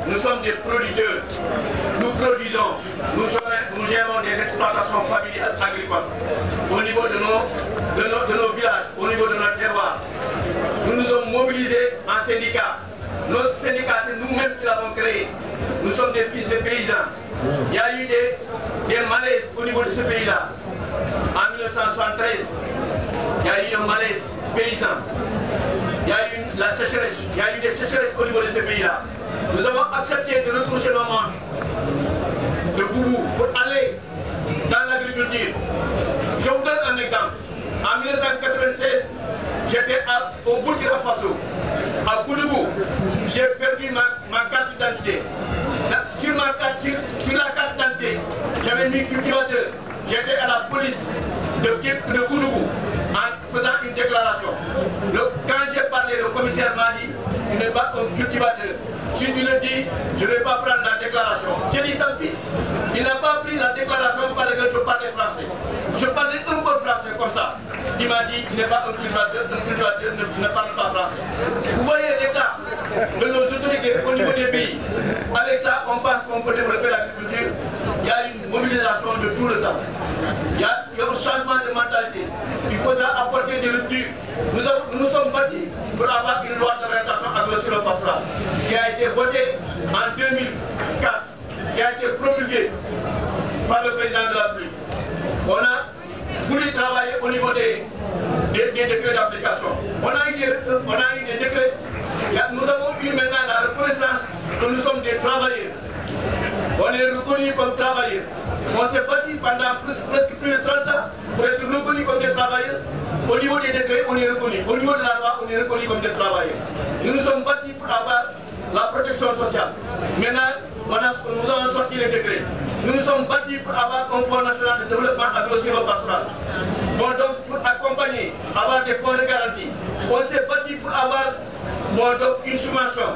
nous sommes des producteurs. Nous produisons, nous gérons des exploitations familiales agricoles au niveau de nos villages, au niveau de notre terroir. Nous nous sommes mobilisés en syndicat. Notre syndicat, c'est nous-mêmes qui l'avons créé. Nous sommes des fils de paysans. Il y a eu des malaises au niveau de ce pays-là. En 1973, il y a eu un malaise paysan. Il y a eu la sécheresse. Il y a eu des sécheresses au niveau de ce pays-là. Nous avons accepté de retrouver nos manches de Boubou pour aller dans l'agriculture. Je vous donne un exemple. En 1996, j'étais au Burkina Faso, à Kouloubou. J'ai perdu ma carte d'identité. Sur la carte d'identité, j'avais mis cultivateur. J'étais à la police de Kouloubou en faisant une déclaration. Quand j'ai parlé, le commissaire m'a dit, tu n'es pas un cultivateur. Si tu le dis, je ne vais pas prendre la déclaration. J'ai dit tant pis. Il n'a pas pris la déclaration parce que je parlais français. Je parlais un peu français comme ça. Il m'a dit, il n'est pas un cultivateur ne parle pas français. Vous voyez les cas de nos autorités au niveau des pays. Avec ça, on pense qu'on peut développer l'agriculture. Il y a une mobilisation de tout le temps. Il y a un changement de mentalité. Il faudra apporter des ruptures. Nous sommes bâtis pour avoir une loi d'orientation agro-pastorale qui a été votée en 2004, qui a été promulguée par le président de la République. On a voulu travailler au niveau des décrets d'application. On a eu des décrets. Nous avons eu maintenant la reconnaissance que nous sommes des travailleurs. On est reconnus comme travailleurs. On s'est battu pendant presque plus de 30 ans pour être reconnus comme des travailleurs. Au niveau des décrets, on est reconnus. Au niveau de la loi, on est reconnus comme des travailleurs. Nous nous sommes battus pour avoir la protection sociale. Maintenant, nous avons sorti les décrets. Nous nous sommes battus pour avoir un fonds national de développement agro-pastoral. Bon, donc, pour accompagner, avoir des fonds de garantie. On s'est battu pour avoir une subvention.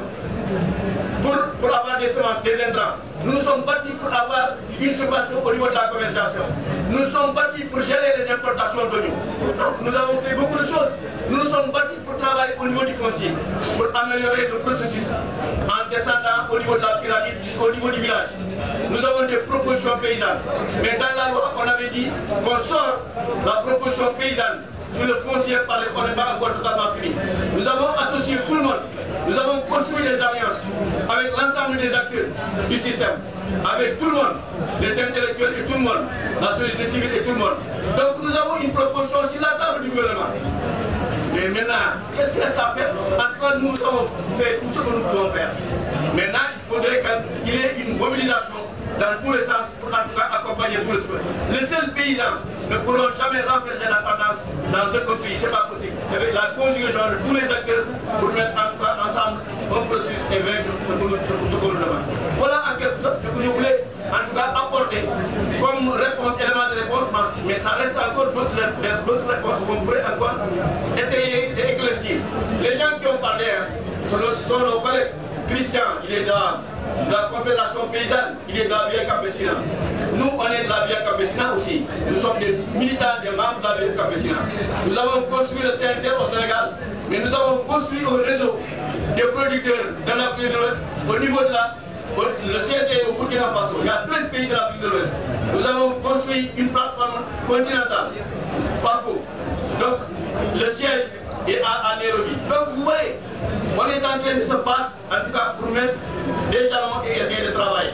Pour avoir des semences, des intrants. Nous nous sommes battus pour avoir une subvention au niveau de la commercialisation. Nous nous sommes battus pour gérer les importations d'oignons. Donc nous avons fait beaucoup de choses. Nous nous sommes battus pour travailler au niveau du foncier, pour améliorer le processus en descendant au niveau de la pyramide jusqu'au niveau du village. Nous avons des propositions paysannes. Mais dans la loi, on avait dit qu'on sort la proposition paysanne sur le foncier par les qu'on n'est pas encore totalement fini. Nous avons associé tout le monde. Nous avons construit des alliances avec l'ensemble des acteurs du système, avec tout le monde, les intellectuels et tout le monde, la société civile et tout le monde. Donc nous avons une proposition sur la table du gouvernement. Mais maintenant, qu'est-ce qu'il reste à faire? En tout cas, nous avons fait tout ce que nous pouvons faire. Maintenant, il faudrait qu'il y ait une mobilisation dans tous les sens pour en tout cas accompagner tout le truc. Les seuls paysans ne pourront jamais renverser la tendance dans ce pays, c'est pas possible. C'est la conjugaison de tous les acteurs pour mettre en tout cas ensemble un processus et vaincre ce que nous demandons. Voilà en quelque sorte ce que je voulais en tout cas apporter comme réponse, élément de réponse, mais ça reste encore d'autres réponses qu'on pourrait encore étayer et éclaircir. Les gens qui ont parlé sont nos collègues. Christian, il est de la Confédération paysanne, il est de la Via Campesina. Nous, on est de la Via Campesina aussi. Nous sommes des militants, des membres de la Via Campesina. Nous avons construit le CNC au Sénégal, mais nous avons construit un réseau des producteurs de l'Afrique de l'Ouest au niveau de le CNC au Burkina Faso. Il y a 13 pays de l'Afrique de l'Ouest. Nous avons construit une plateforme continentale. Pas faux. Donc, le siège est à Nairobi. Donc, vous voyez, on est en train de se battre, en tout cas, pour mettre des jalons et essayer de travailler.